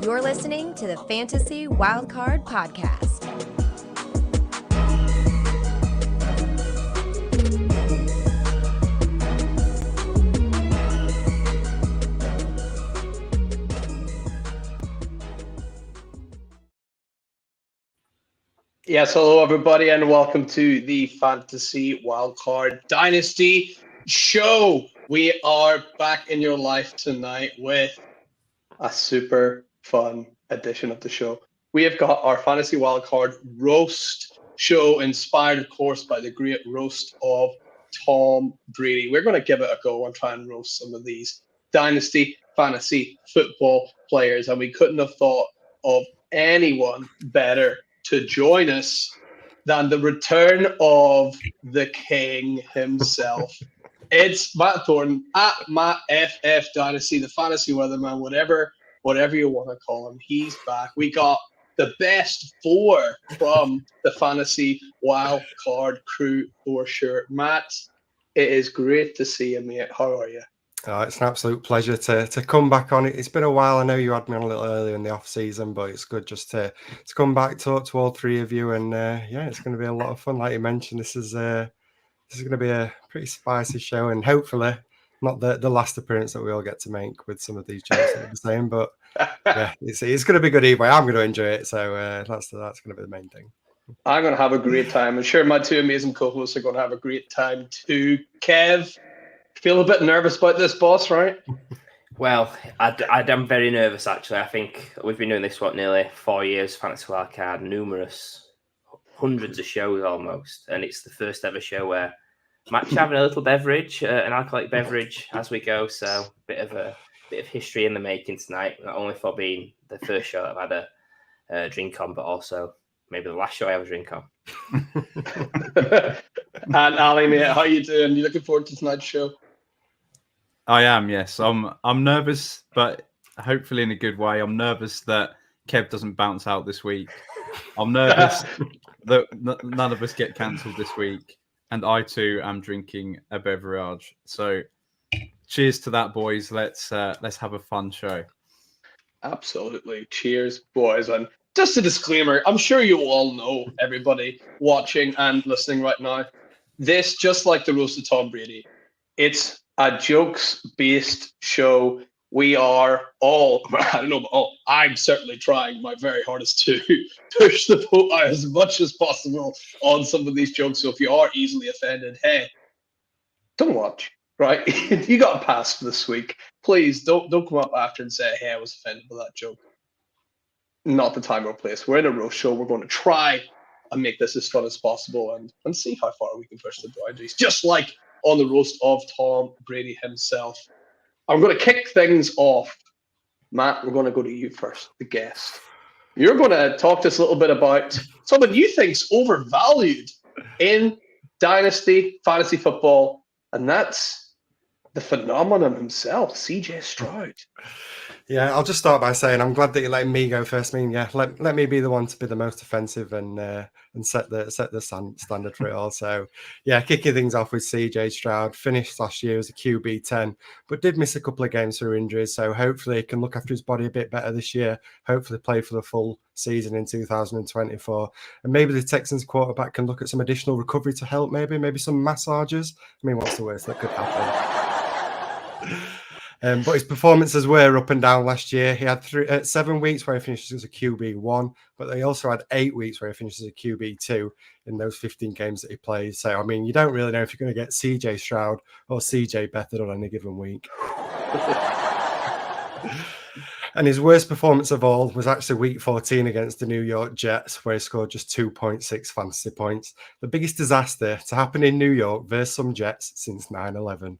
You're listening to the Fantasy Wildcard Podcast. Yes, hello everybody, and welcome to the Fantasy Wildcard Dynasty Show. We are back in your life tonight with a super fun edition of the show. We have got our Fantasy Wildcard Roast Show, inspired, of course, by the great roast of Tom Brady. We're going to give it a go and try and roast some of these Dynasty fantasy football players, and we couldn't have thought of anyone better to join us than the return of the king himself. It's Matt Thornton at Matt FF Dynasty, the fantasy weatherman, whatever you want to call him. He's back. We got the best four from the Fantasy Wildcard crew for sure. Matt, it is great to see you, mate. How are you? Oh, it's an absolute pleasure to come back on. It's been a while. I know you had me on a little earlier in the off season, but it's good just to come back, talk to all three of you, and yeah, it's going to be a lot of fun. Like you mentioned, this is going to be a pretty spicy show, and hopefully not the last appearance that we all get to make with some of these jokes that we're saying. But yeah, it's going to be good either way. I'm going to enjoy it, so that's going to be the main thing. I'm going to have a great time. I'm sure my two amazing co-hosts are going to have a great time too. Kev, feel a bit nervous about this, boss, right? Well, I'm very nervous, actually. I think we've been doing this, nearly 4 years, Fantasy Wildcard, hundreds of shows almost, and it's the first ever show where Matt's having a little beverage, an alcoholic beverage as we go, so bit of history in the making tonight, not only for being the first show I've had a drink on, but also maybe the last show I have a drink on. And Ali, mate, how you doing? You looking forward to tonight's show? I am, yes. I'm nervous, but hopefully in a good way. I'm nervous that Kev doesn't bounce out this week. I'm nervous that none of us get cancelled this week, and I too am drinking a beverage. So, cheers to that, boys. Let's have a fun show. Absolutely, cheers, boys. And just a disclaimer: I'm sure you all know, everybody watching and listening right now, this, just like the roast of Tom Brady, it's a jokes-based show. We are all, I don't know about all, I'm certainly trying my very hardest to push the boat out as much as possible on some of these jokes. So if you are easily offended, hey, don't watch, right? You got a pass for this week. Please don't come up after and say, hey, I was offended by that joke. Not the time or place. We're in a roast show. We're going to try and make this as fun as possible and see how far we can push the boundaries. Just like on the roast of Tom Brady himself. I'm going to kick things off. Matt, we're going to go to you first, the guest. You're going to talk to us a little bit about someone you think's overvalued in Dynasty fantasy football, and that's the phenomenon himself, CJ Stroud. Yeah, I'll just start by saying I'm glad that you're letting me go first. I mean, yeah, let me be the one to be the most offensive and set the standard for it all. So, yeah, kicking things off with CJ Stroud, finished last year as a QB 10, but did miss a couple of games through injuries. So hopefully he can look after his body a bit better this year. Hopefully play for the full season in 2024, and maybe the Texans quarterback can look at some additional recovery to help. Maybe some massages. I mean, what's the worst that could happen? But his performances were up and down last year. He had 7 weeks where he finished as a QB1, but he also had 8 weeks where he finished as a QB2 in those 15 games that he played. So, I mean, you don't really know if you're going to get CJ Stroud or CJ Beathard on any given week. And his worst performance of all was actually week 14 against the New York Jets, where he scored just 2.6 fantasy points. The biggest disaster to happen in New York versus some Jets since 9/11.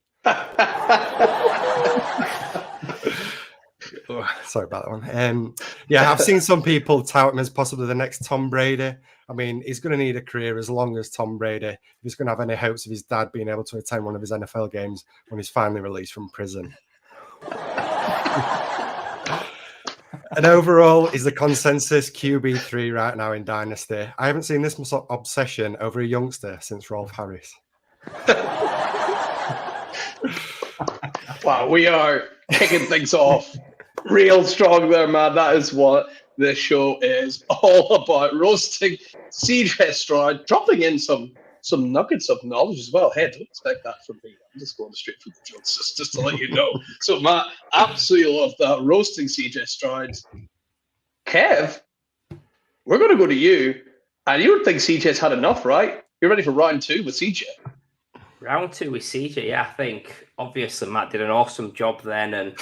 Oh, sorry about that one. Yeah, I've seen some people tout him as possibly the next Tom Brady. I mean, he's going to need a career as long as Tom Brady if he's going to have any hopes of his dad being able to attend one of his NFL games when he's finally released from prison. And overall, he's the consensus QB3 right now in Dynasty. I haven't seen this much obsession over a youngster since Rolf Harris. Wow, we are kicking things off Real strong there, man. That is what this show is all about. Roasting CJ Stroud, dropping in some nuggets of knowledge as well. Hey, don't expect that from me. I'm just going straight for the jokes, just to let you know. So, Matt, absolutely love that. Roasting CJ Stroud. Kev, we're going to go to you. And you would think CJ's had enough, right? You're ready for round 2 with CJ. Round 2 with CJ, yeah. I think, obviously, Matt did an awesome job then, and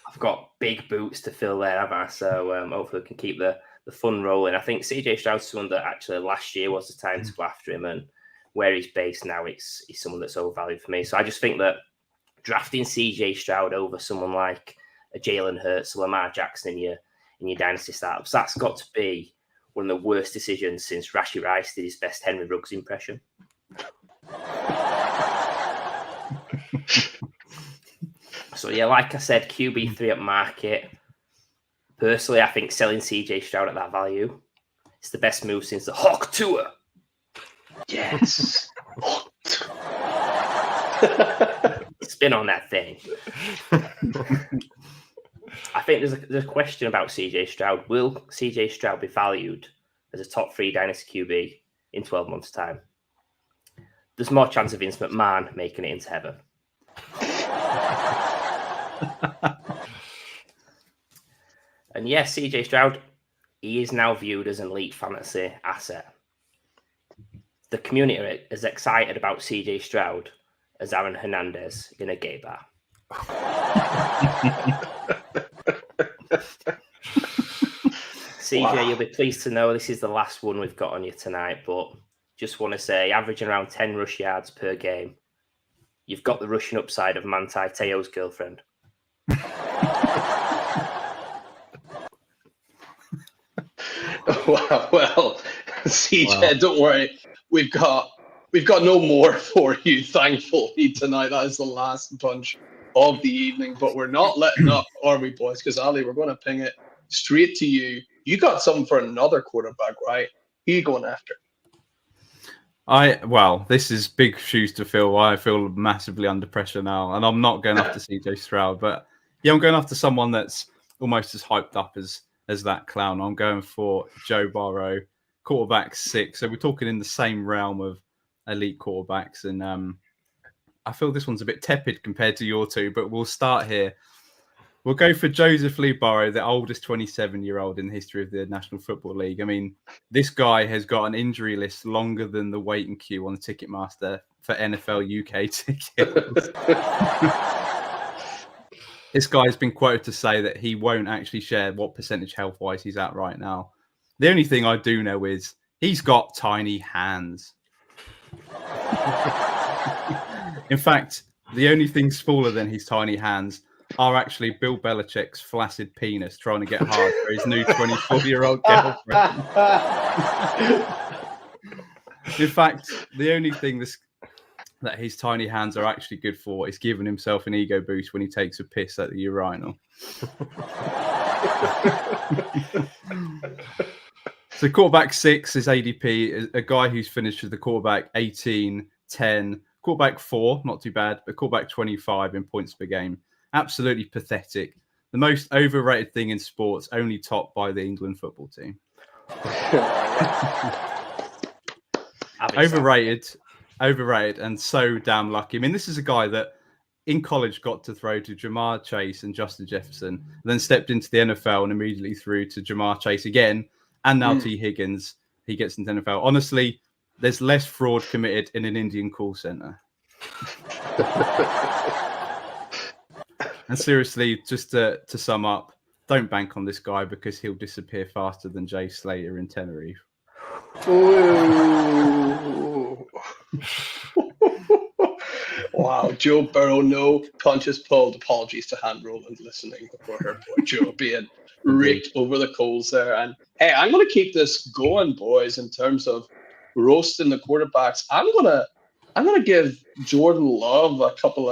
I've got big boots to fill there, haven't I? So hopefully we can keep the fun rolling. I think CJ Stroud's someone that actually last year was the time to go after him, and where he's based now, he's someone that's overvalued for me. So I just think that drafting CJ Stroud over someone like a Jalen Hurts or Lamar Jackson in your dynasty startups, that's got to be one of the worst decisions since Rashie Rice did his best Henry Ruggs impression. So, yeah, like I said, QB3 at market. Personally, I think selling CJ Stroud at that value is the best move since the Hawk Tour. Yes. Spin on that thing. I think there's a question about CJ Stroud. Will CJ Stroud be valued as a top 3 dynasty QB in 12 months' time? There's more chance of Vince McMahon making it into heaven. And yes, CJ Stroud, he is now viewed as an elite fantasy asset. The community are as excited about CJ Stroud as Aaron Hernandez in a gay bar. CJ, wow. You'll be pleased to know this is the last one we've got on you tonight, but just want to say, averaging around 10 rush yards per game, you've got the rushing upside of Manti Te'o's girlfriend. Wow, well, CJ, wow. Don't worry. We've got no more for you, thankfully, tonight. That is the last bunch of the evening, but we're not letting up, are we, boys? Because, Ali, we're going to ping it straight to you. You got something for another quarterback, right? Who are you going after? Well, this is big shoes to fill. I feel massively under pressure now, and I'm not going after CJ Stroud, but yeah, I'm going after someone that's almost as hyped up as that clown. I'm going for Joe Burrow, quarterback 6. So we're talking in the same realm of elite quarterbacks, and I feel this one's a bit tepid compared to your two, but we'll start here. We'll go for Joseph Lee Burrow, the oldest 27-year-old in the history of the National Football League. I mean, this guy has got an injury list longer than the waiting queue on Ticketmaster for NFL UK tickets. This guy's been quoted to say that he won't actually share what percentage health-wise he's at right now. The only thing I do know is he's got tiny hands. In fact, the only thing smaller than his tiny hands are actually Bill Belichick's flaccid penis trying to get hard for his new 24-year-old girlfriend. In fact, the only thing that his tiny hands are actually good for is giving himself an ego boost when he takes a piss at the urinal. So quarterback 6 is ADP, a guy who's finished with the quarterback 18, 10, quarterback 4, not too bad, but quarterback 25 in points per game. Absolutely pathetic. The most overrated thing in sports, only topped by the England football team. Overrated, and so damn lucky. I mean, this is a guy that in college got to throw to Jamar Chase and Justin Jefferson, and then stepped into the NFL and immediately threw to Jamar Chase again, and now T. Higgins. He gets into the NFL. Honestly, there's less fraud committed in an Indian call center. And seriously, just to sum up, don't bank on this guy because he'll disappear faster than Jay Slater in Tenerife. Wow, Joe Burrow, no punches pulled. Apologies to Hand Roland listening for her boy Joe being raked over the coals there. And hey, I'm going to keep this going, boys, in terms of roasting the quarterbacks. I'm gonna give Jordan Love a couple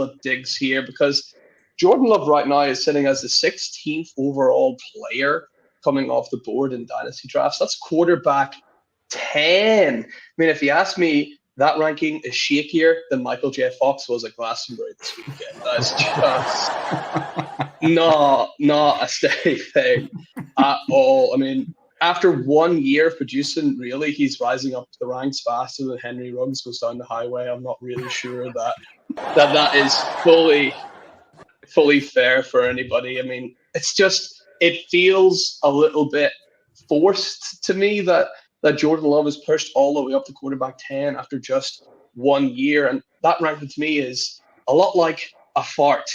of digs here, because Jordan Love right now is sitting as the 16th overall player coming off the board in dynasty drafts. That's quarterback 10. I mean, if you ask me, that ranking is shakier than Michael J. Fox was at Glastonbury this weekend. That's just not a steady thing at all. I mean, after 1 year of producing, really, he's rising up the ranks faster than Henry Ruggs goes down the highway. I'm not really sure that is fully fair for anybody. I mean, it feels a little bit forced to me that Jordan Love is pushed all the way up to quarterback 10 after just 1 year. And that ranking to me is a lot like a fart.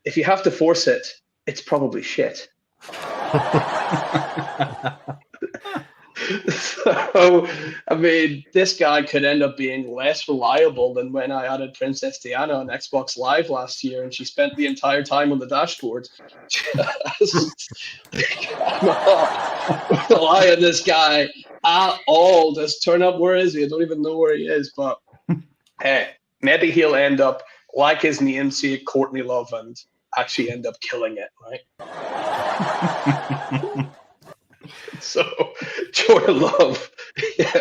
If you have to force it, it's probably shit. So, I mean, this guy could end up being less reliable than when I added Princess Diana on Xbox Live last year, and she spent the entire time on the dashboard. I'm not relying on this guy at all. Just turn up. Where is he? I don't even know where he is. But hey, maybe he'll end up like his namesake, Courtney Love, and actually end up killing it, right? So, Jordan Love,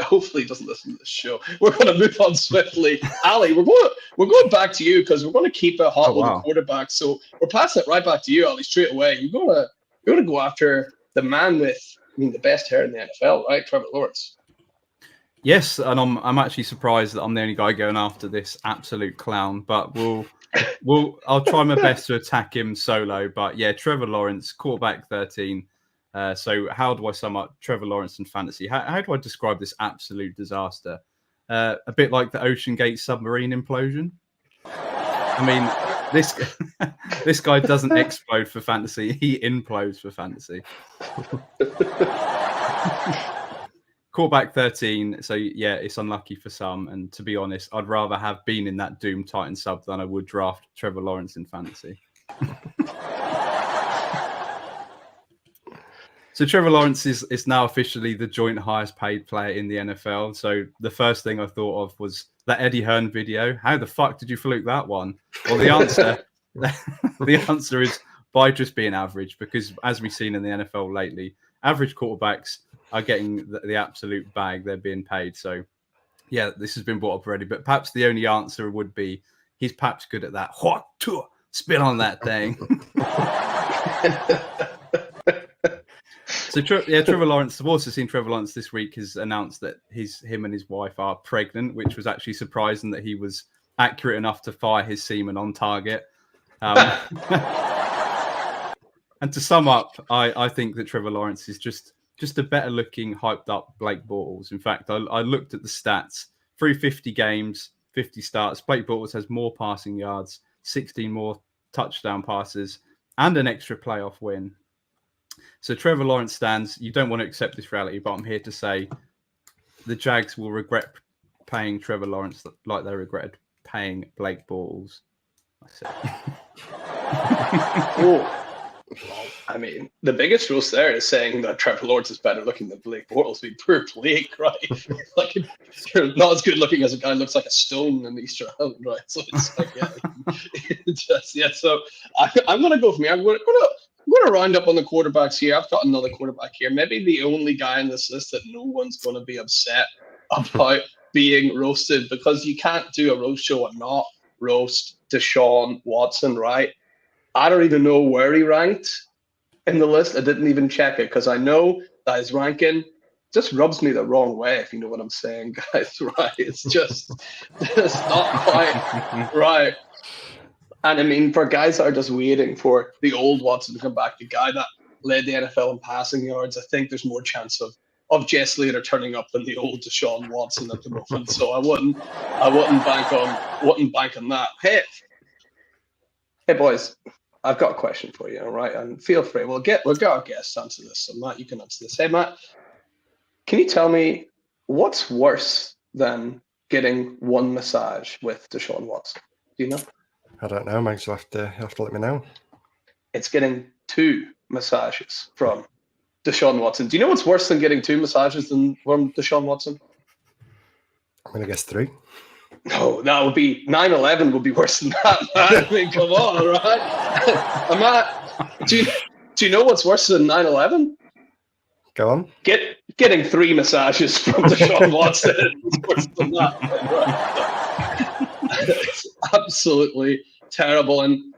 hopefully he doesn't listen to this show. We're going to move on swiftly. Ali, we're going back to you because we're going to keep it hot with the quarterback. So we're passing it right back to you, Ali, straight away. You're going to go after the man with, the best hair in the NFL, right? Trevor Lawrence. Yes, and I'm actually surprised that I'm the only guy going after this absolute clown. But I'll try my best to attack him solo. But yeah, Trevor Lawrence, quarterback 13. So how do I sum up Trevor Lawrence and fantasy? How do I describe this absolute disaster? A bit like the Ocean Gate submarine implosion. I mean, this guy doesn't explode for fantasy; he implodes for fantasy. Quarterback 13. So yeah, it's unlucky for some. And to be honest, I'd rather have been in that Doom Titan sub than I would draft Trevor Lawrence in fantasy. So Trevor Lawrence is now officially the joint highest paid player in the NFL. So the first thing I thought of was that Eddie Hearn video. How the fuck did you fluke that one? Well, the answer is by just being average, because as we've seen in the NFL lately, average quarterbacks are getting the absolute bag. They're being paid. So yeah, this has been brought up already, but perhaps the only answer would be he's perhaps good at that. Spin on that thing. So Trevor Lawrence. I've also seen Trevor Lawrence this week has announced that him and his wife are pregnant, which was actually surprising that he was accurate enough to fire his semen on target. And to sum up, I think that Trevor Lawrence is just a better looking, hyped up Blake Bortles. In fact, I looked at the stats: through 50 games, 50 starts, Blake Bortles has more passing yards, 16 more touchdown passes, and an extra playoff win. So Trevor Lawrence stands. You don't want to accept this reality, but I'm here to say the Jags will regret paying Trevor Lawrence like they regretted paying Blake Bortles. That's it. I mean, the biggest roast there is saying that Trevor Lawrence is better looking than Blake Bortles. Be poor Blake, right? Like, you're not as good looking as a guy who looks like a stone in Easter Island, right? So it's like, So I'm going to go for me. I'm going to round up on the quarterbacks here. I've got another quarterback here. Maybe the only guy on this list that no one's going to be upset about being roasted, because you can't do a roast show and not roast Deshaun Watson, right? I don't even know where he ranked in the list. I didn't even check it because I know that his ranking just rubs me the wrong way, if you know what I'm saying, guys, right? It's just not quite right. And I mean, for guys that are just waiting for the old Watson to come back, the guy that led the NFL in passing yards, I think there's more chance of Jess Slater turning up than the old Deshaun Watson at the moment. So I wouldn't bank on that. Hey boys, I've got a question for you, all right? And feel free. We'll get our guests to answer this. So Matt, you can answer this. Hey Matt, can you tell me what's worse than getting one massage with Deshaun Watson? Do you know? I don't know, Mike. You'll have to let me know. It's getting 2 massages from Deshaun Watson. Do you know what's worse than getting 2 massages from Deshaun Watson? I'm going to guess 3. No, that would be 9/11 would be worse than that, man. I mean, come on, all right? Matt, do you know what's worse than 9/11? Go on. Getting 3 massages from Deshaun Watson is worse than that. Right? It's absolutely terrible. And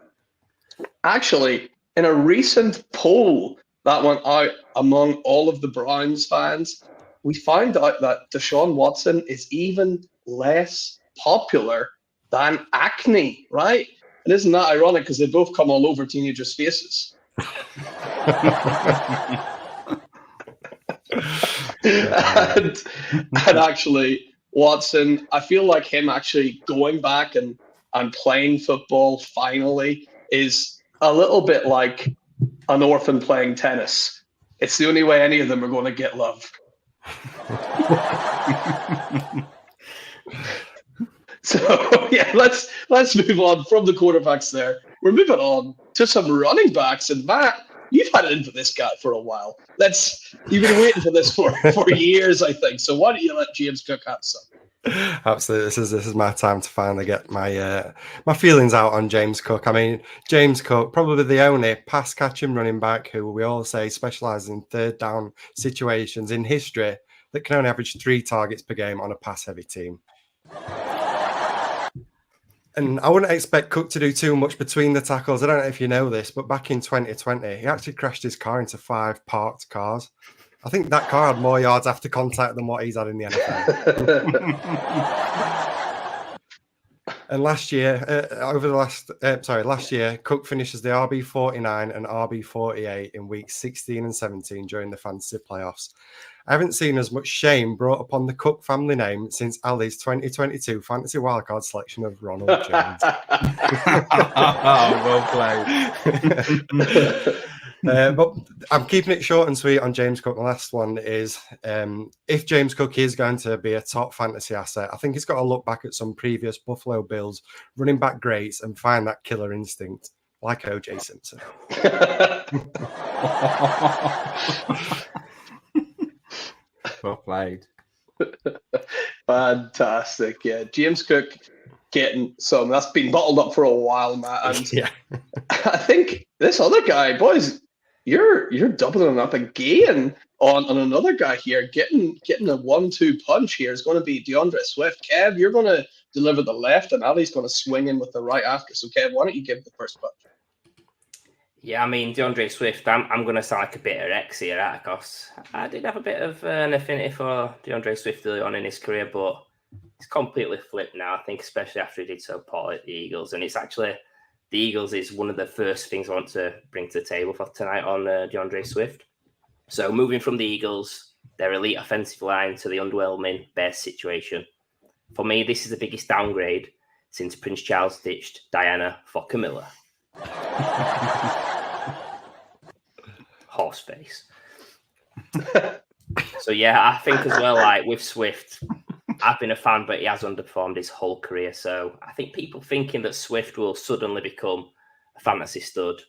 actually, in a recent poll that went out among all of the Browns fans, we found out that Deshaun Watson is even less popular than acne, right? And isn't that ironic because they both come all over teenagers' faces? and actually, Watson, I feel like him actually going back and playing football finally is a little bit like an orphan playing tennis. It's the only way any of them are going to get love. So yeah, let's move on from the quarterbacks there. We're moving on to some running backs. And Matt, you've had it in for this guy for a while. You've been waiting for this for years, I think. So why don't you let James Cook have some? Absolutely, this is my time to finally get my my feelings out on James Cook. I mean, James Cook, probably the only pass catching running back who we all say specialises in third down situations in history that can only average 3 targets per game on a pass heavy team. And I wouldn't expect Cook to do too much between the tackles. I don't know if you know this, but back in 2020, he actually crashed his car into 5 parked cars. I think that car had more yards after contact than what he's had in the NFL. And last year, Cook finishes the RB49 and RB48 in weeks 16 and 17 during the fantasy playoffs. I haven't seen as much shame brought upon the Cook family name since Ali's 2022 Fantasy Wildcard selection of Ronald Jones. Well played. But I'm keeping it short and sweet on James Cook. The last one is if James Cook is going to be a top fantasy asset, I think he's got to look back at some previous Buffalo Bills running back greats and find that killer instinct, like O.J. Simpson. Well played. Fantastic. Yeah, James Cook getting some. That's been bottled up for a while, Matt. And Yeah. I think this other guy, boys, you're doubling up again on another guy here, getting a 1-2 punch here is going to be DeAndre Swift. Kev, you're going to deliver the left, and Ali's going to swing in with the right after. So, Kev, why don't you give the first punch? Yeah, I mean, DeAndre Swift, I'm going to sound like a bit of X here, right? Because I did have a bit of an affinity for DeAndre Swift early on in his career, but it's completely flipped now, I think, especially after he did so poorly at the Eagles. And it's actually, the Eagles is one of the first things I want to bring to the table for tonight on DeAndre Swift. So moving from the Eagles, their elite offensive line, to the underwhelming Bears situation. For me, this is the biggest downgrade since Prince Charles ditched Diana for Camilla. Horse face. So yeah, I think as well, like with Swift, I've been a fan, but he has underperformed his whole career. So I think people thinking that Swift will suddenly become a fantasy stud,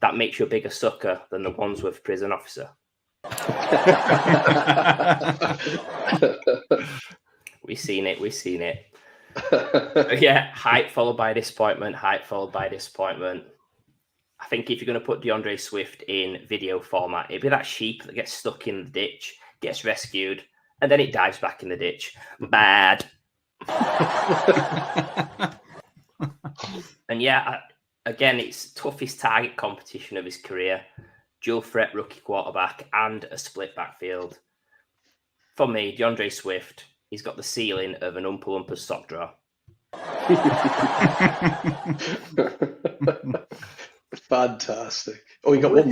that makes you a bigger sucker than the Wandsworth prison officer. We've seen it. Yeah, hype followed by disappointment, hype followed by disappointment. I think if you're going to put DeAndre Swift in video format, it'd be that sheep that gets stuck in the ditch, gets rescued, and then it dives back in the ditch. Bad. And yeah, again, it's toughest target competition of his career. Dual threat rookie quarterback and a split backfield. For me, DeAndre Swift, he's got the ceiling of an Oompa Loompa sock drawer. Fantastic. Oh, you got one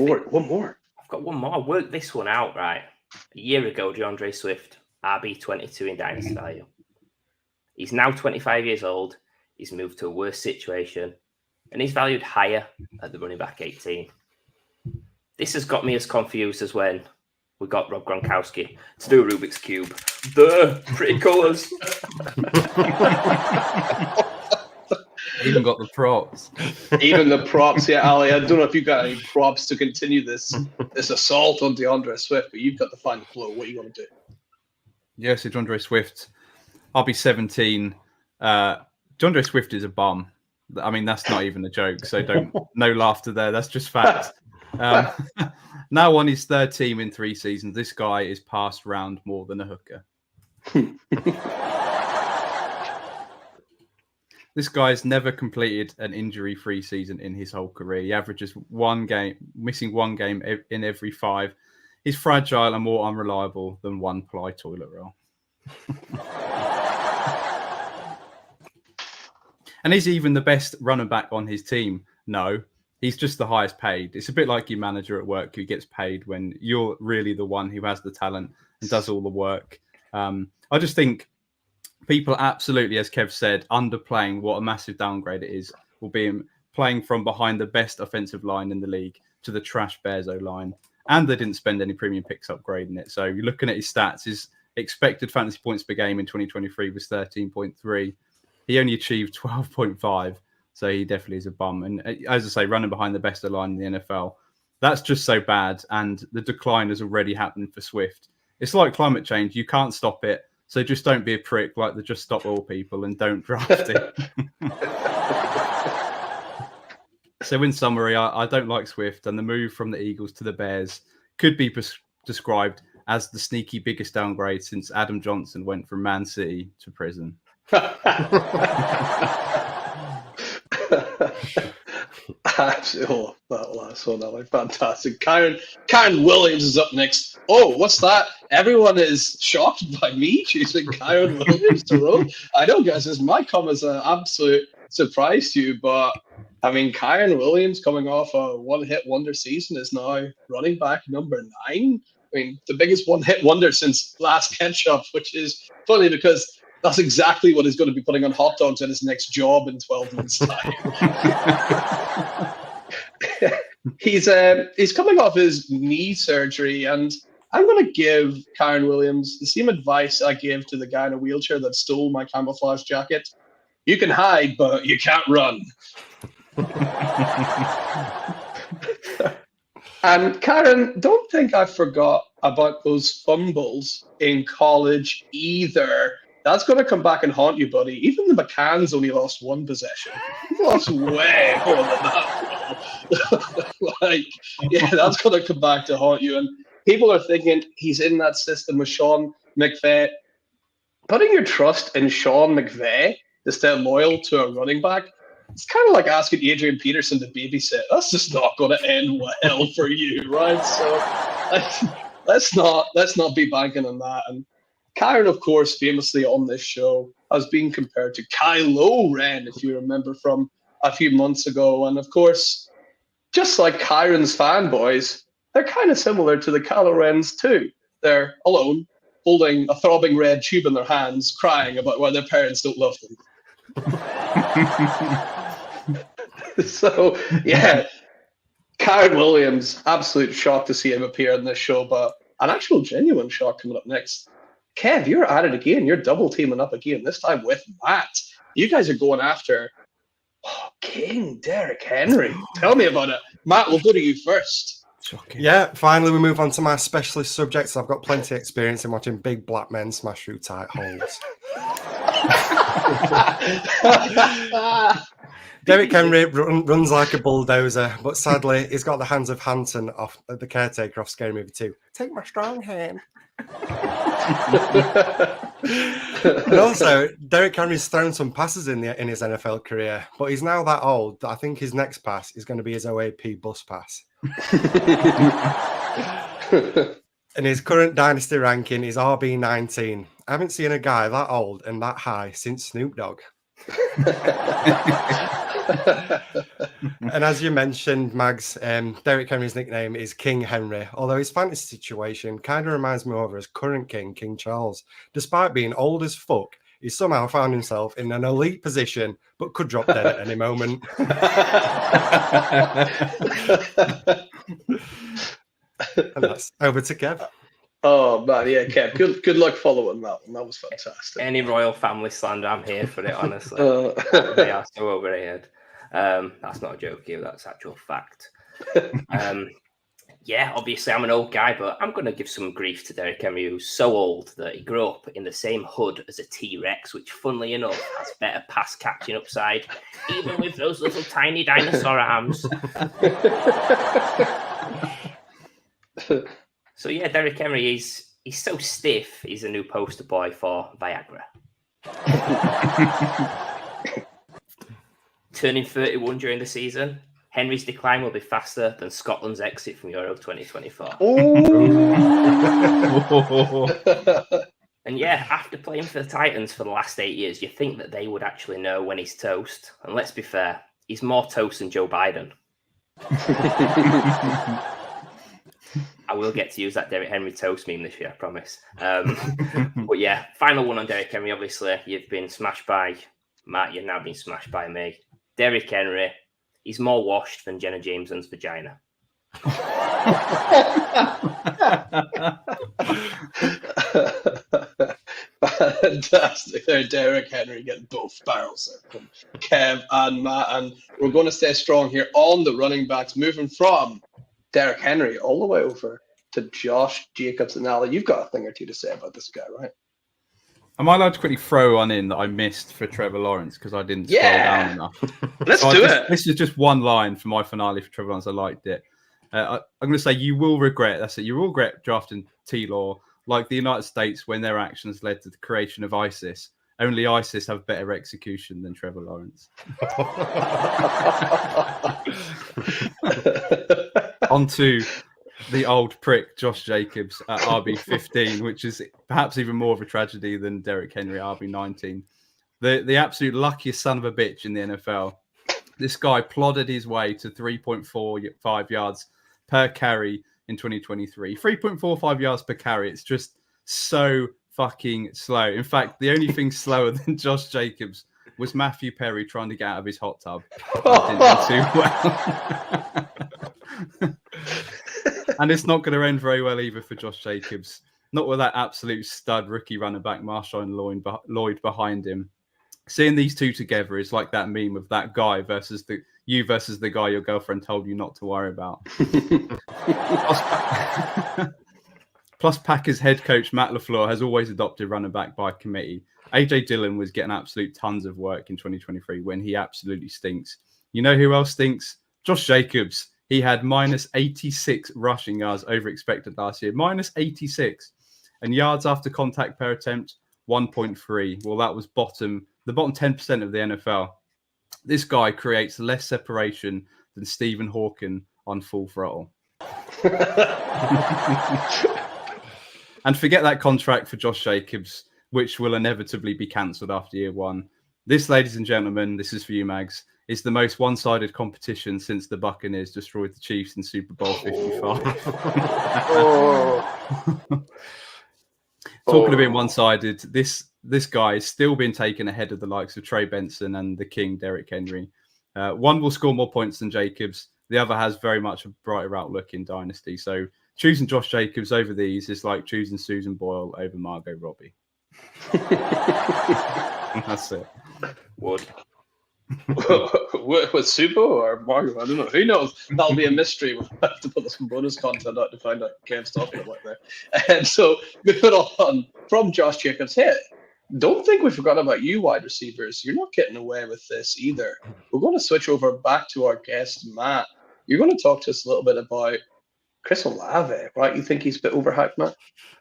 more. I've got one more. I worked this one out, right? A year ago, DeAndre Swift, RB22 in Dynasty value. He's now 25 years old. He's moved to a worse situation, and he's valued higher at the running back 18. This has got me as confused as when we got Rob Gronkowski to do a Rubik's Cube. The pretty colours. Even got the props. Even the props, yeah, Ali. I don't know if you got any props to continue this assault on DeAndre Swift, but you've got to find the flow. What are you going to do? Yeah, so DeAndre Swift, RB17. DeAndre Swift is a bum. I mean, that's not even a joke. So no laughter there. That's just fact. Now on his third team in 3 seasons, this guy is passed round more than a hooker. This guy's never completed an injury-free season in his whole career. He averages missing one game in every 5. He's fragile and more unreliable than one-ply toilet roll. And is he even the best running back on his team? No, he's just the highest paid. It's a bit like your manager at work who gets paid when you're really the one who has the talent and does all the work. I just think people absolutely, as Kev said, underplaying what a massive downgrade it is, will be him playing from behind the best offensive line in the league to the trash Bears O-line. And they didn't spend any premium picks upgrading it. So you're looking at his stats, his expected fantasy points per game in 2023 was 13.3. He only achieved 12.5. So he definitely is a bum. And as I say, running behind the best O-line in the NFL, that's just so bad. And the decline has already happened for Swift. It's like climate change. You can't stop it. So just don't be a prick like the Just Stop All people and don't draft it. So in summary, I don't like Swift, and the move from the Eagles to the Bears could be described as the sneaky biggest downgrade since Adam Johnson went from Man City to prison. I absolutely love that last one. Like, fantastic. Karen Williams is up next. Oh, what's that? Everyone is shocked by me choosing Karen Williams to roll. I know, guys, this might come as an absolute surprise to you, but I mean, Karen Williams coming off a one-hit wonder season is now running back number 9. I mean, the biggest one-hit wonder since last ketchup, which is funny because that's exactly what he's going to be putting on hot dogs at his next job in 12 months' time. He's coming off his knee surgery, and I'm going to give Karen Williams the same advice I gave to the guy in a wheelchair that stole my camouflage jacket. You can hide, but you can't run. And Karen, don't think I forgot about those fumbles in college either. That's going to come back and haunt you, buddy. Even the McCanns only lost 1 possession. He lost way more than that, bro. That's going to come back to haunt you. And people are thinking he's in that system with Sean McVay. Putting your trust in Sean McVay to stay loyal to a running back, it's kind of like asking Adrian Peterson to babysit. That's just not going to end well for you, right? So let's not be banking on that. And Karen, of course, famously on this show, has been compared to Kylo Ren, if you remember from a few months ago. And of course, just like Kyron's fanboys, they're kind of similar to the Kylo Rens too. They're alone, holding a throbbing red tube in their hands, crying about why their parents don't love them. So, yeah, Karen Williams, absolute shock to see him appear in this show, but an actual genuine shock coming up next. Kev, you're at it again. You're double teaming up again, this time with Matt. You guys are going after King Derrick Henry. Tell me about it. Matt, we'll go to you first. Shocking. Yeah, finally we move on to my specialist subjects. I've got plenty of experience in watching big black men smash through tight holes. Derrick Henry runs like a bulldozer, but sadly, he's got the hands of Hanson, off the caretaker off Scary Movie 2. Take my strong hand. And also, Derrick Henry's thrown some passes in his NFL career, but he's now that old that I think his next pass is going to be his OAP bus pass. And his current dynasty ranking is RB19. I haven't seen a guy that old and that high since Snoop Dogg. And as you mentioned, Mags, Derrick Henry's nickname is King Henry, although his fantasy situation kind of reminds me of his current King Charles. Despite being old as fuck, he somehow found himself in an elite position, but could drop dead at any moment. And that's over to Kev. Oh, man, yeah, Kev, good luck following that one. That was fantastic. Any royal family slander, I'm here for it, honestly. They are so overrated. That's not a joke here, that's actual fact. Yeah, obviously I'm an old guy, but I'm going to give some grief to Derrick Henry, who's so old that he grew up in the same hood as a T-Rex, which, funnily enough, has better pass catching upside, even with those little tiny dinosaur arms. So yeah, Derrick Henry he's so stiff. He's a new poster boy for Viagra. turning 31 during the season. Henry's decline will be faster than Scotland's exit from Euro 2024. And yeah, after playing for the Titans for the last 8 years, you think that they would actually know when he's toast. And let's be fair, he's more toast than Joe Biden. I will get to use that Derrick Henry toast meme this year, I promise. But yeah, final one on Derrick Henry. Obviously, you've been smashed by Matt. You've now been smashed by me. Derrick Henry, he's more washed than Jenna Jameson's vagina. Fantastic. There, Derrick Henry getting both barrels there from Kev and Matt. And we're going to stay strong here on the running backs, moving from Derrick Henry all the way over to Josh Jacobs. And Alan, you've got a thing or two to say about this guy, right? Am I allowed to quickly throw one in that I missed for Trevor Lawrence because I didn't scroll down enough? Let's do it. This is just one line for my finale for Trevor Lawrence. I liked it. I'm going to say you will regret. That's it. You will regret drafting T-Law like the United States when their actions led to the creation of ISIS. Only ISIS have better execution than Trevor Lawrence. On to the old prick Josh Jacobs at RB15, which is perhaps even more of a tragedy than Derrick Henry at RB19. The absolute luckiest son of a bitch in the NFL. This guy plodded his way to 3.45 yards per carry in 2023. 3.45 yards per carry. It's just so fucking slow. In fact, the only thing slower than Josh Jacobs was Matthew Perry trying to get out of his hot tub. That didn't do too well. And it's not going to end very well either for Josh Jacobs. Not with that absolute stud rookie running back, Marshawn Lloyd behind him. Seeing these two together is like that meme of that guy versus the guy your girlfriend told you not to worry about. Plus, Packers head coach Matt LaFleur has always adopted running back by committee. AJ Dillon was getting absolute tons of work in 2023 when he absolutely stinks. You know who else stinks? Josh Jacobs. He had minus 86 rushing yards over expected last year. Minus 86. And yards after contact per attempt, 1.3. Well, that was the bottom 10% of the NFL. This guy creates less separation than Stephen Hawking on Full Throttle. And forget that contract for Josh Jacobs, which will inevitably be cancelled after year one. This, ladies and gentlemen, this is for you, Mags, is the most one-sided competition since the Buccaneers destroyed the Chiefs in Super Bowl 55. Talking of being one-sided, this guy is still being taken ahead of the likes of Trey Benson and the King, Derrick Henry. One will score more points than Jacobs. The other has very much a brighter outlook in Dynasty. So choosing Josh Jacobs over these is like choosing Susan Boyle over Margot Robbie. That's it. Would. With Subo or Margot? I don't know. Who knows? That'll be a mystery. We'll have to put some bonus content out to find out what Kev's talking about there. And so moving on from Josh Jacobs. Hey, don't think we forgot about you, wide receivers. You're not getting away with this either. We're going to switch over back to our guest, Matt. You're going to talk to us a little bit about Chris Olave, right? You think he's a bit overhyped, Matt?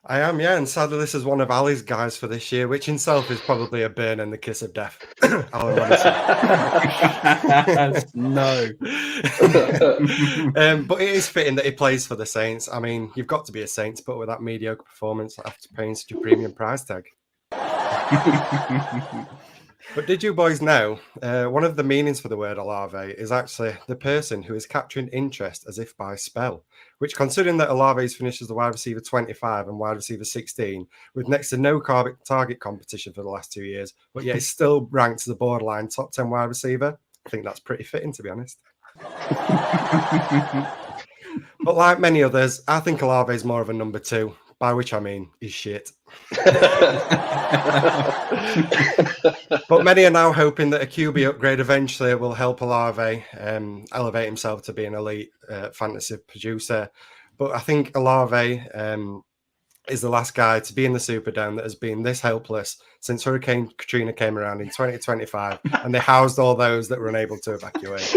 I am, yeah. And sadly, this is one of Ali's guys for this year, which in itself is probably a burn and the kiss of death. No. But it is fitting that he plays for the Saints. I mean, you've got to be a Saints, but with that mediocre performance after paying such a premium price tag. But did you boys know one of the meanings for the word Olave is actually the person who is capturing interest as if by spell, which, considering that Olave's finished as the wide receiver 25 and wide receiver 16 with next to no target competition for the last 2 years, but yet he's still ranked as a borderline top 10 wide receiver, I think that's pretty fitting, to be honest. But like many others, I think Olave is more of a number 2, by which I mean he's shit. But many are now hoping that a QB upgrade eventually will help Olave elevate himself to be an elite fantasy producer. But I think Olave is the last guy to be in the Superdome that has been this helpless since Hurricane Katrina came around in 2025 and they housed all those that were unable to evacuate.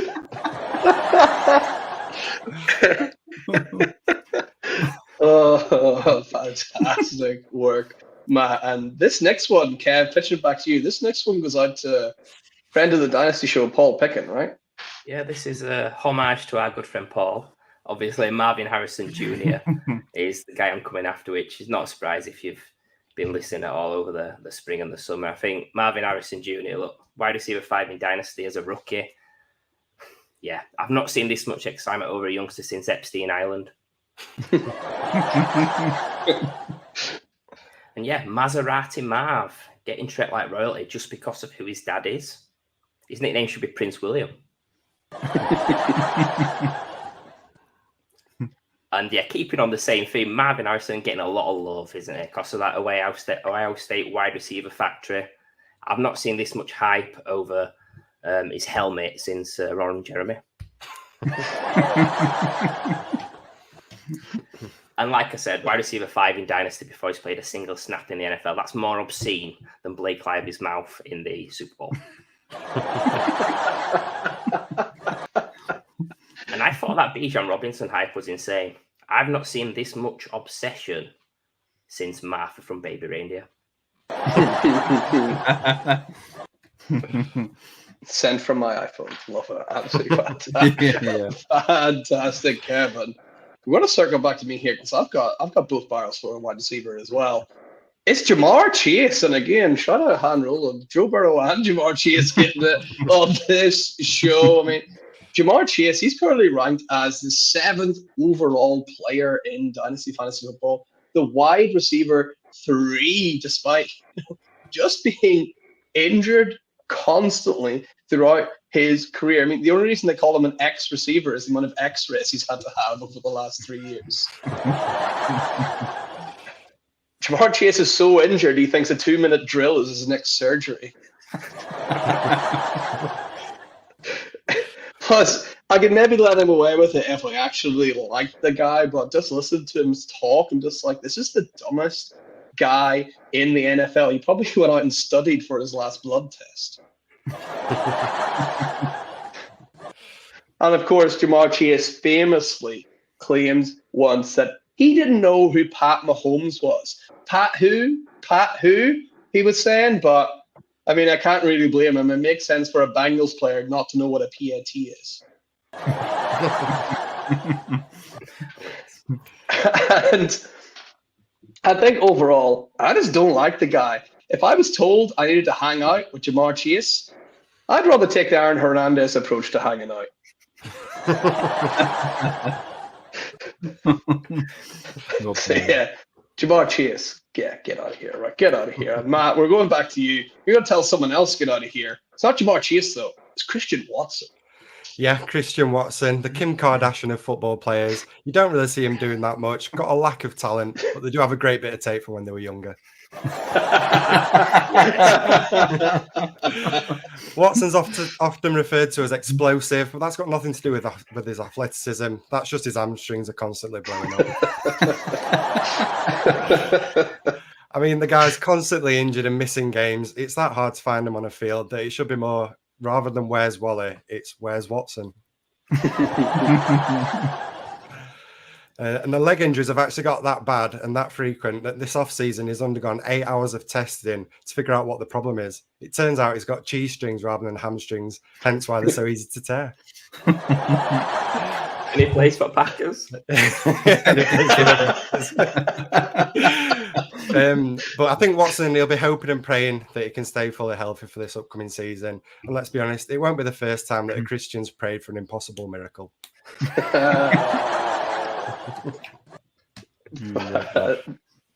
Oh, fantastic work, Matt. And this next one, Kev, pitching back to you. This next one goes out to Friend of the Dynasty Show, Paul Pickin, right? Yeah, this is a homage to our good friend Paul. Obviously, Marvin Harrison Jr. is the guy I'm coming after, which is not a surprise if you've been listening at all over the spring and the summer. I think Marvin Harrison Jr., look, wide receiver 5 in Dynasty as a rookie. Yeah, I've not seen this much excitement over a youngster since Epstein Island. And yeah, Maserati Marv getting treated like royalty just because of who his dad is. His nickname should be Prince William. And yeah, keeping on the same theme, Marvin Harrison getting a lot of love, isn't it? Because of that Ohio State wide receiver factory. I've not seen this much hype over his helmet since Ron Jeremy. And like I said, wide receiver 5 in Dynasty before he's played a single snap in the NFL. That's more obscene than Blake Lively's mouth in the Super Bowl. And I thought that Bijan Robinson hype was insane. I've not seen this much obsession since Martha from Baby Reindeer. Sent from my iPhone. Love it. Absolutely fantastic. Fantastic, Kevin. We're going to circle back to me here because I've got both barrels for a wide receiver as well. It's Jamar Chase, and again, shout out hand roll of Joe Burrow and Jamar Chase getting it on this show. I mean, Jamar Chase, he's currently ranked as the 7th overall player in Dynasty Fantasy Football, the wide receiver 3, despite just being injured constantly throughout his career. I mean, the only reason they call him an X receiver is the amount of X-rays he's had to have over the last 3 years. Jamar Chase is so injured, he thinks a 2-minute drill is his next surgery. Plus, I could maybe let him away with it if I actually liked the guy, but just listen to him talk and just like, this is the dumbest guy in the NFL. He probably went out and studied for his last blood test. And of course, Jamar Chase famously claimed once that he didn't know who Pat Mahomes was. Pat who? He was saying, but I mean, I can't really blame him. It makes sense for a Bengals player not to know what a PAT is. And I think overall, I just don't like the guy. If I was told I needed to hang out with Jamar Chase, I'd rather take the Aaron Hernandez approach to hanging out. So, yeah, Jamar Chase, get out of here, right? Get out of here. Matt, we're going back to you. You're going to tell someone else get out of here. It's not Jamar Chase, though. It's Christian Watson. Yeah, Christian Watson, the Kim Kardashian of football players. You don't really see him doing that much. Got a lack of talent, but they do have a great bit of tape from when they were younger. Watson's often referred to as explosive, but that's got nothing to do with his athleticism. That's just his hamstrings are constantly blowing up. I mean, the guy's constantly injured and missing games. It's that hard to find him on a field that it should be more, rather than where's Wally, it's where's Watson. And the leg injuries have actually got that bad and that frequent that this off-season he's undergone 8 hours of testing to figure out what the problem is. It turns out he's got cheese strings rather than hamstrings, hence why they're so easy to tear. And he plays for Packers. But I think Watson, he'll be hoping and praying that he can stay fully healthy for this upcoming season. And let's be honest, it won't be the first time that a Christian's prayed for an impossible miracle.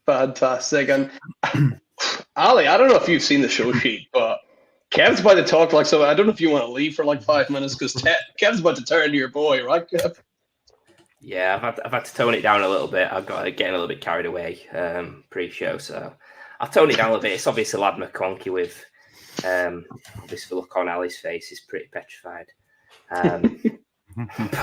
Fantastic. And Ali, I don't know if you've seen the show sheet, but Kev's about to talk like so. I don't know if you want to leave for like 5 minutes because Kev's about to turn to your boy, right, Kev? Yeah, I've had to tone it down a little bit. I've got getting a little bit carried away pre-show, so I've toned it down a little bit. It's obviously Lad McConkey with this look on Ali's face is pretty petrified.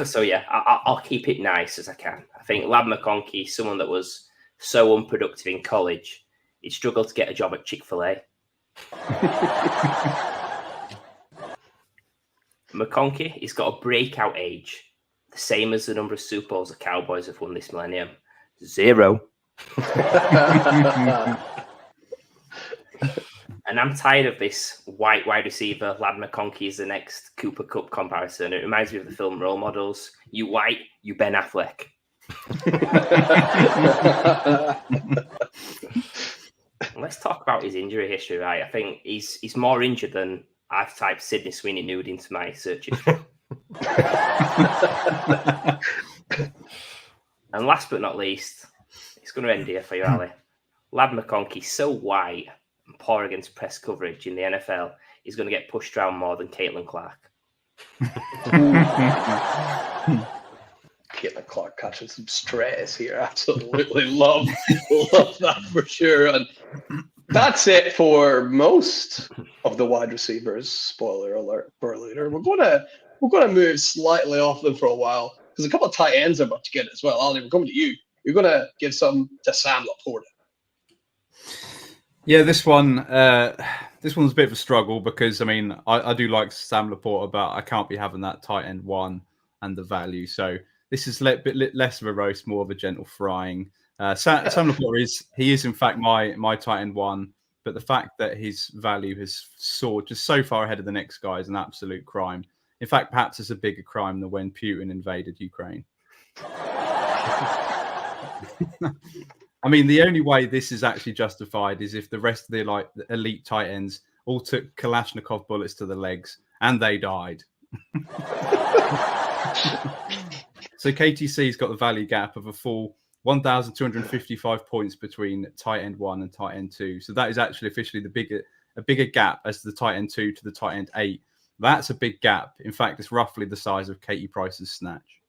So yeah, I'll keep it nice as I can. I think Lad McConkey, someone that was so unproductive in college, he struggled to get a job at Chick-fil-A. McConkey, he's got a breakout age, the same as the number of Super Bowls the Cowboys have won this millennium. 0. And I'm tired of this white wide receiver, Lad McConkey is the next Cooper Kupp comparison. It reminds me of the film Role Models. You white, you Ben Affleck. Let's talk about his injury history, right? I think he's more injured than I've typed Sydney Sweeney nude into my search history. And last but not least, it's going to end here for you, Ali. Lad McConkey, so white and poor against press coverage in the NFL, he's going to get pushed around more than Caitlin Clark. Caitlin Clark catching some stress here. Absolutely love that for sure. And that's it for most of the wide receivers. Spoiler alert for later. We're gonna move slightly off them for a while because a couple of tight ends are about to get it as well. Ali, we're coming to you. You're gonna give some to Sam Laporta. Yeah, this one's a bit of a struggle because I do like Sam Laporta, but I can't be having that tight end one and the value. So this is a bit less of a roast, more of a gentle frying. Sam Laporta is in fact my tight end one, but the fact that his value has soared just so far ahead of the next guy is an absolute crime. In fact, perhaps it's a bigger crime than when Putin invaded Ukraine. The only way this is actually justified is if the rest of the elite tight ends all took Kalashnikov bullets to the legs and they died. So KTC's got the value gap of a full 1,255 points between tight end 1 and tight end 2. So that is actually officially a bigger gap as the tight end 2 to the tight end 8. That's a big gap. In fact, it's roughly the size of Katie Price's snatch.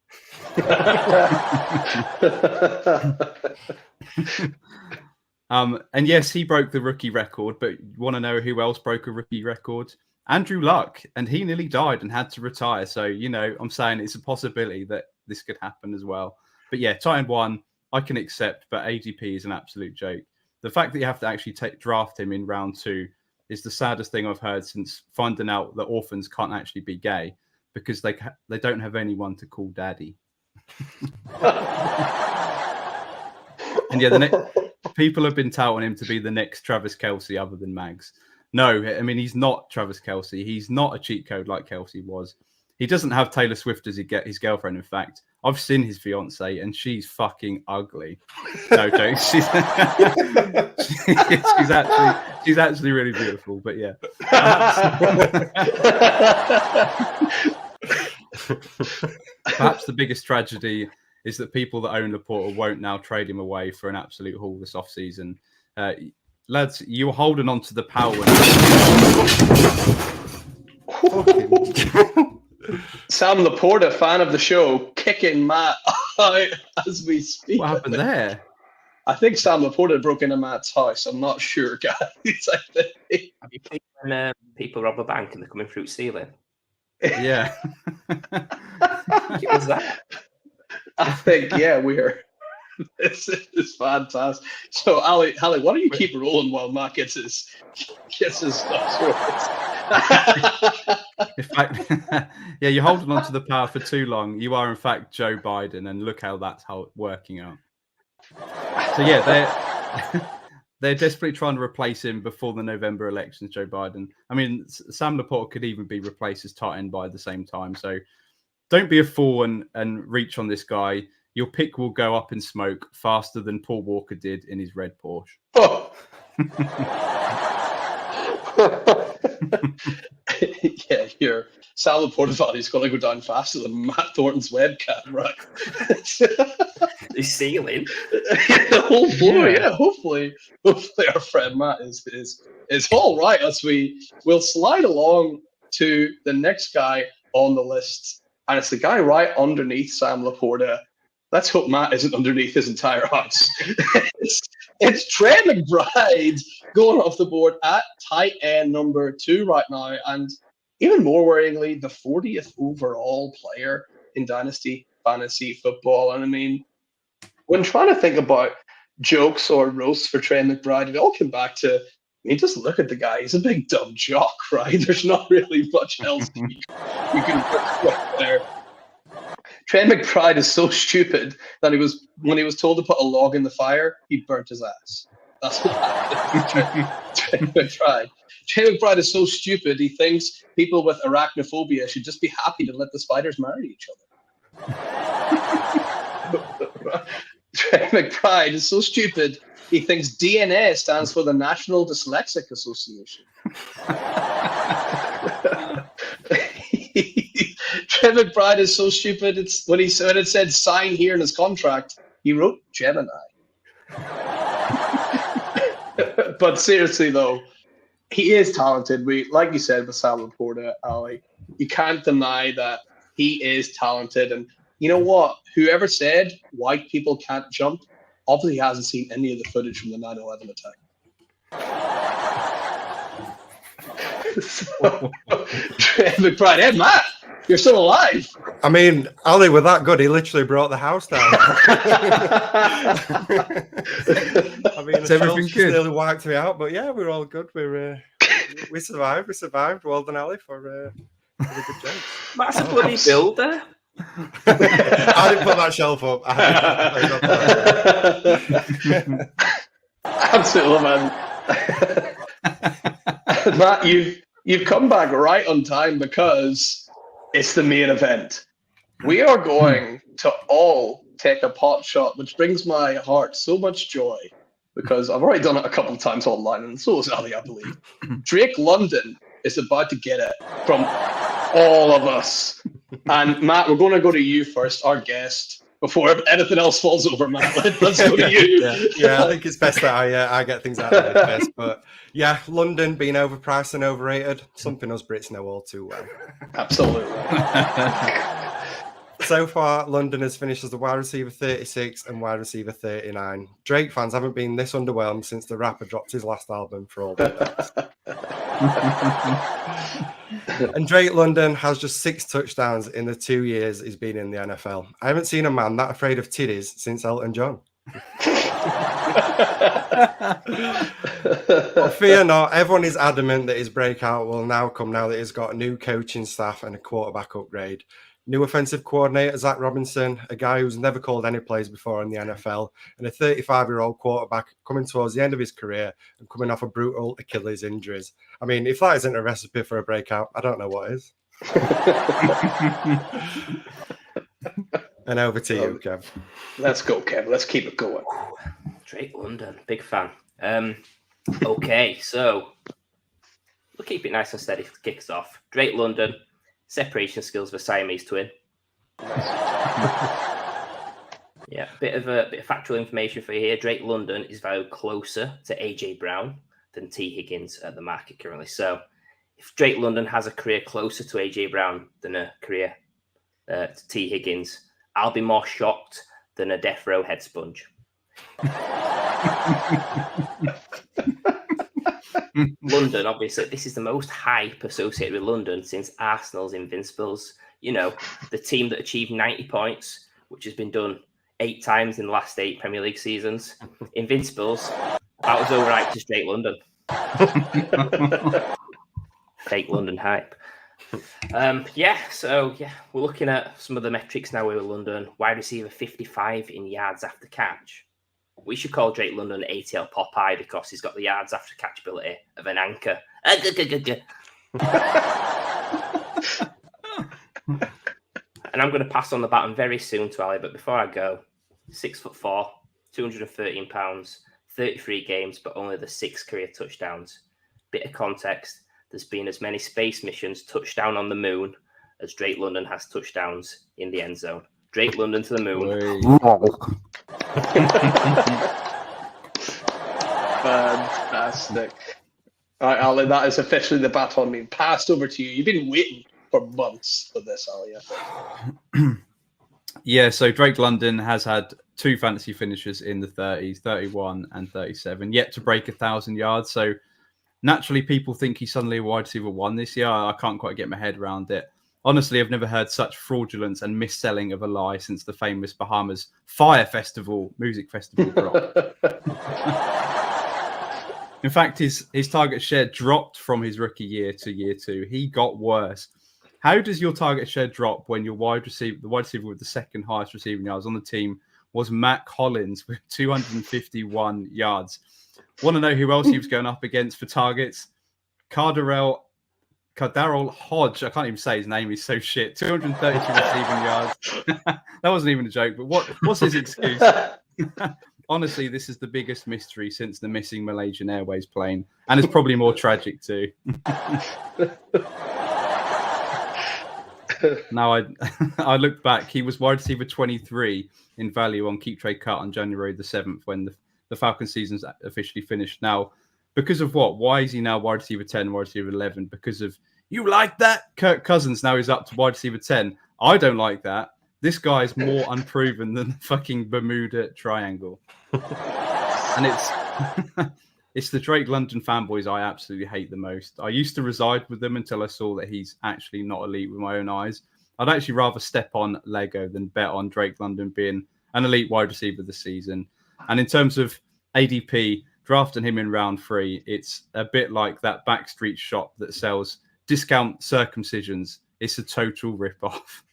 And yes, he broke the rookie record, but you want to know who else broke a rookie record? Andrew Luck, and he nearly died and had to retire. So, I'm saying it's a possibility that this could happen as well. But yeah, tight end 1, I can accept, but ADP is an absolute joke. The fact that you have to actually draft him in round 2 is the saddest thing I've heard since finding out that orphans can't actually be gay because they don't have anyone to call daddy. And yeah, people have been touting him to be the next Travis Kelce other than Mags. No, he's not Travis Kelce. He's not a cheat code like Kelce was. He doesn't have Taylor Swift as his girlfriend. In fact, I've seen his fiance and she's fucking ugly. No joke. She's actually really beautiful. But yeah. Perhaps the biggest tragedy is that people that own Laporta won't now trade him away for an absolute haul this offseason. Lads, you're holding on to the power. Sam Laporta, fan of the show, kicking Matt out as we speak. What happened there? I think Sam Laporta broke into Matt's house. I'm not sure, guys. Have you seen when people rob a bank and they're coming through stealing? Yeah. What was that? I think, yeah, we're. This is fantastic. So, Ali, why don't you keep rolling while Matt gets his stuff sorted? In fact, yeah, you're holding on to the power for too long. You are, in fact, Joe Biden, and look how that's working out. So, yeah, they're desperately trying to replace him before the November elections, Joe Biden. Sam Laporta could even be replaced as tight end by the same time. So, don't be a fool and reach on this guy. Your pick will go up in smoke faster than Paul Walker did in his red Porsche. Oh. Yeah, your Sam Laporta value is going to go down faster than Matt Thornton's webcam, right? The ceiling. The whole floor, yeah. Hopefully our friend Matt is all right as we'll slide along to the next guy on the list. And it's the guy right underneath Sam Laporta. Let's hope Matt isn't underneath his entire house. It's Trey McBride going off the board at tight end number 2 right now. And even more worryingly, the 40th overall player in Dynasty Fantasy Football. And when trying to think about jokes or roasts for Trey McBride, it all came back to, just look at the guy. He's a big dumb jock, right? There's not really much else you can work with there. Trey McBride is so stupid that when he was told to put a log in the fire, he burnt his ass. That's what happened. Trey McBride. Trey McBride is so stupid. He thinks people with arachnophobia should just be happy to let the spiders marry each other. Trey McBride is so stupid. He thinks DNA stands for the National Dyslexic Association. Trey McBride is so stupid. It's when it said sign here in his contract, he wrote Gemini. But seriously though, he is talented. Like you said with Sal Laporta, Ali, you can't deny that he is talented. And you know what? Whoever said white people can't jump obviously hasn't seen any of the footage from the 9/11 attack. So, Trey McBride, hey Matt, you're still alive. I mean, Ali, with that good, he literally brought the house down. I mean, is everything good? Nearly wiped me out, but yeah, we're all good. We survived. We survived. Well done, Ali, for the good job. Matt's a bloody builder. I didn't put that shelf up. Absolutely, man. Matt, you've come back right on time because it's the main event. We are going to all take a pot shot, which brings my heart so much joy because I've already done it a couple of times online, and so has Ali, I believe. Drake London is about to get it from all of us. And Matt, we're going to go to you first, our guest, before anything else falls over, Matt. Let's go to you. Yeah, I think it's best that I get things out of the way first. But yeah, London being overpriced and overrated, something us Brits know all too well. Absolutely. So far, London has finished as the wide receiver 36 and wide receiver 39. Drake fans haven't been this underwhelmed since the rapper dropped his last album for all the And Drake London has just 6 touchdowns in the 2 years he's been in the NFL. I haven't seen a man that afraid of titties since Elton John. But fear not, everyone is adamant that his breakout will now come now that he's got a new coaching staff and a quarterback upgrade. New offensive coordinator, Zach Robinson, a guy who's never called any plays before in the NFL, and a 35-year-old quarterback coming towards the end of his career and coming off a brutal Achilles injuries. I mean, if that isn't a recipe for a breakout, I don't know what is. And over to you, Kev. Let's go, Kev. Let's keep it going. Drake London, big fan. Okay, so we'll keep it nice and steady to kick us off. Drake London, separation skills of a Siamese twin. Yeah, bit of factual information for you here. Drake London is valued closer to AJ Brown than T Higgins at the market currently. So if Drake London has a career closer to AJ Brown than a career to T Higgins, I'll be more shocked than a death row head sponge. London, obviously, this is the most hype associated with London since Arsenal's Invincibles. You know, the team that achieved 90 points, which has been done 8 times in the last 8 Premier League seasons. Invincibles, that was overhyped to straight London. Fake London hype. So we're looking at some of the metrics now with London. Wide receiver 55 in yards after catch. We should call Drake London ATL Popeye because he's got the yards after catch ability of an anchor. And I'm going to pass on the baton very soon to Ali, but before I go, 6'4", 213 pounds, 33 games, but only the 6 career touchdowns. Bit of context, there's been as many space missions touchdown on the moon as Drake London has touchdowns in the end zone. Drake London to the moon. Fantastic. All right, Ali, that is officially the baton being passed over to you. You've been waiting for months for this, Ali, I think. Yeah, so Drake London has had 2 fantasy finishes in the 30s, 31 and 37, yet to break 1,000 yards. So naturally, people think he's suddenly a wide receiver 1 this year. I can't quite get my head around it. Honestly, I've never heard such fraudulence and mis-selling of a lie since the famous Bahamas Fire Festival, music festival drop. In fact, his target share dropped from his rookie year to year 2. He got worse. How does your target share drop when your the wide receiver with the second highest receiving yards on the team was Matt Collins with 251 yards? Want to know who else he was going up against for targets? Cardarrelle Hodge, I can't even say his name, he's so shit. 232 receiving yards. That wasn't even a joke, but what's his excuse? Honestly, this is the biggest mystery since the missing Malaysian Airways plane, and it's probably more tragic too. Now, I looked back, he was wide receiver 23 in value on Keep Trade Cut on January the 7th when the Falcons season's officially finished. Now, because of what? Why is he now wide receiver 10, wide receiver 11? Because of, you like that? Kirk Cousins now is up to wide receiver 10. I don't like that. This guy is more unproven than the fucking Bermuda Triangle. And it's the Drake London fanboys I absolutely hate the most. I used to reside with them until I saw that he's actually not elite with my own eyes. I'd actually rather step on Lego than bet on Drake London being an elite wide receiver this season. And in terms of ADP, drafting him in round 3, it's a bit like that backstreet shop that sells discount circumcisions. It's a total rip-off.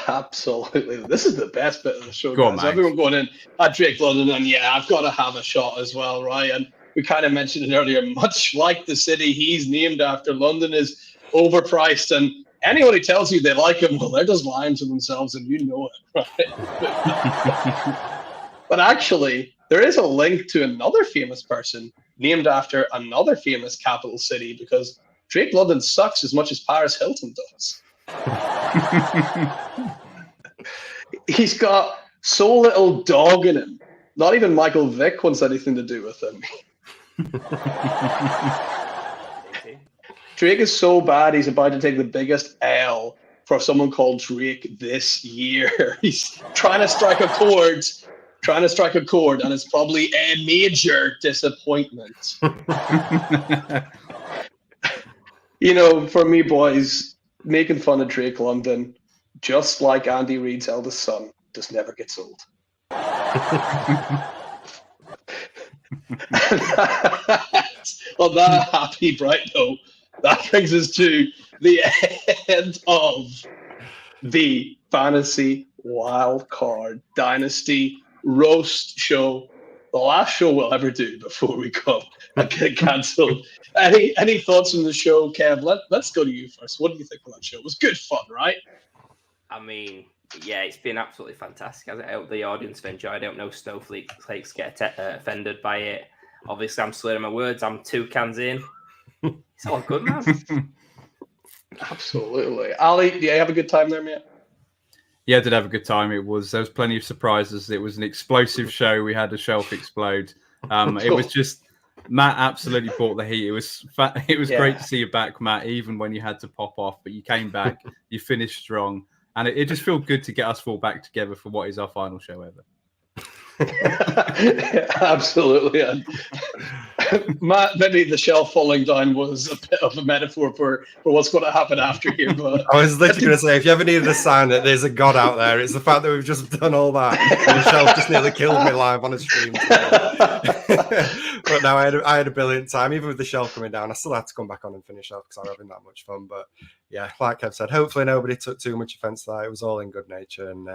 Absolutely. This is the best bit of the show. Go on, guys. Everyone going in at Drake London, and yeah, I've got to have a shot as well, right? And we kind of mentioned it earlier, much like the city he's named after, London is overpriced, and anyone who tells you they like him, well, they're just lying to themselves, and you know it, right? But actually, there is a link to another famous person named after another famous capital city, because Drake London sucks as much as Paris Hilton does. He's got so little dog in him. Not even Michael Vick wants anything to do with him. Drake is so bad, he's about to take the biggest L for someone called Drake this year. He's trying to strike a chord, and it's probably a major disappointment. You know, for me, boys, making fun of Drake London, just like Andy Reid's eldest son, just never gets old. On that happy, bright note, that brings us to the end of the Fantasy Wildcard Dynasty Roast Show. The last show we'll ever do before we go and get cancelled. Any thoughts on the show, Kev? Let's go to you first. What do you think of that show? It was good fun, right? I mean, yeah, it's been absolutely fantastic. I hope the audience have enjoyed it. I don't know snowflakes get offended by it. Obviously, I'm slurring my words. I'm 2 cans in. It's all good, man. Absolutely. Ali, do you have a good time there, mate? Yeah, I did have a good time. There was plenty of surprises. It was an explosive show. We had a shelf explode. It was just, Matt absolutely brought the heat. It was great to see you back, Matt, even when you had to pop off. But you came back, you finished strong. And it just felt good to get us all back together for what is our final show ever. Absolutely. And Matt, maybe the shelf falling down was a bit of a metaphor for what's going to happen after here. But I was literally going to say, if you ever needed a sign that there's a God out there, it's the fact that we've just done all that. And the shelf just nearly killed me live on a stream. But no, I had a brilliant time. Even with the shelf coming down, I still had to come back on and finish off because I was having that much fun. But yeah, like Kev said, hopefully nobody took too much offense to that. It was all in good nature. And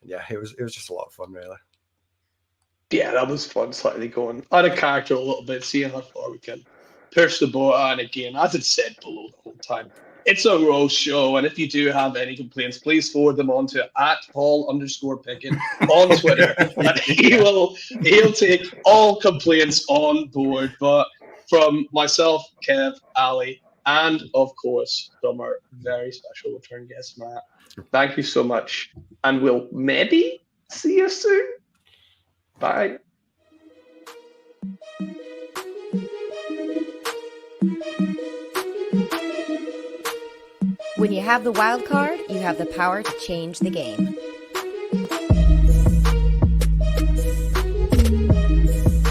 yeah, it was just a lot of fun, really. Yeah, that was fun, slightly going out of character a little bit, seeing how far we can push the boat. And again, as it said below the whole time, it's a roast show. And if you do have any complaints, please forward them on to @Paul_Pickett on Twitter. And he'll take all complaints on board. But from myself, Kev, Ali, and of course, from our very special return guest, Matt, thank you so much. And we'll maybe see you soon. Bye. When you have the wild card, you have the power to change the game.